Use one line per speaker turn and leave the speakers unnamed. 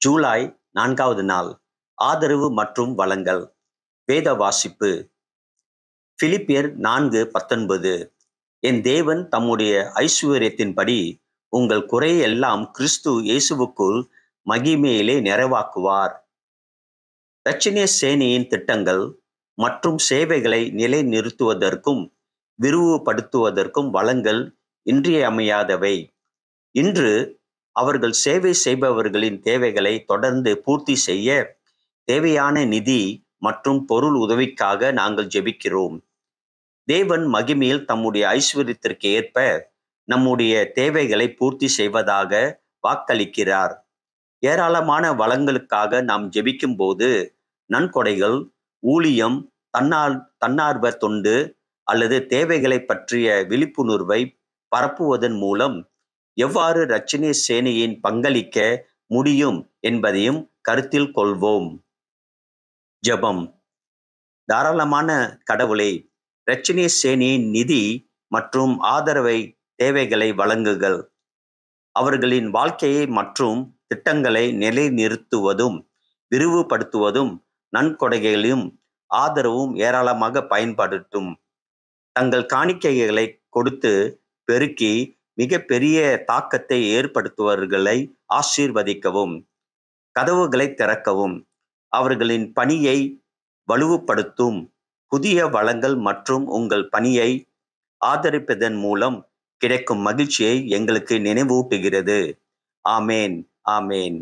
ஜூலை 4வது நாள். ஆதரவு மற்றும் வளங்கள். வேத வாசிப்பு. பிலிப்பியர் 4:19. என் தேவன் தம்முடைய ஐசுவரியத்தின்படி உங்கள் குறையெல்லாம் கிறிஸ்து இயேசுவுக்குள் மகிமையிலே நிறைவாக்குவார். இரட்சணிய சேனையின் திட்டங்கள் மற்றும் சேவைகளை நிலைநிறுத்துவதற்கும் விரிவுபடுத்துவதற்கும் வளங்கள் இன்றியமையாதவை. இன்று அவர்கள் சேவை செய்பவர்களின் தேவைகளை தொடர்ந்து பூர்த்தி செய்ய தேவையான நிதி மற்றும் பொருள் உதவிக்காக நாங்கள் ஜெபிக்கிறோம். தேவன் மகிமையில் தம்முடைய ஐஸ்வர்யத்திற்கு ஏற்ப நம்முடைய தேவைகளை பூர்த்தி செய்வதாக வாக்களிக்கிறார். ஏராளமான வளங்களுக்காக நாம் ஜெபிக்கும் போது நன்கொடைகள், ஊழியம், தன்னார்வ தொண்டு அல்லது தேவைகளை பற்றிய விழிப்புணர்வை பரப்புவதன் மூலம் எவ்வாறு இரட்சணிய சேனையின் பங்களிக்க முடியும் என்பதையும் கருத்தில் கொள்வோம். ஜெபம். தாராளமான கடவுளே, இரட்சணிய சேனையின் நிதி மற்றும் ஆதரவை தேவைகளை வழங்குகள். அவர்களின் வாழ்க்கையை மற்றும் திட்டங்களை நிலைநிறுத்துவதும் விரிவுபடுத்துவதும் நன்கொடைகளையும் ஆதரவும் ஏராளமாக பயன்படுத்தும். தங்கள் காணிக்கைகளை கொடுத்து பெருக்கி மிக பெரிய தாக்கத்தை ஏற்படுத்துவர்களை ஆசீர்வதிக்கவும். கதவுகளை திறக்கவும். அவர்களின் பணியை வலுப்படுத்தும். புதிய வளங்கள் மற்றும் உங்கள் பணியை ஆதரிப்பதன் மூலம் கிடைக்கும் மகிழ்ச்சியை எங்களுக்கு நினைவூட்டுகிறது. ஆமேன், ஆமேன்.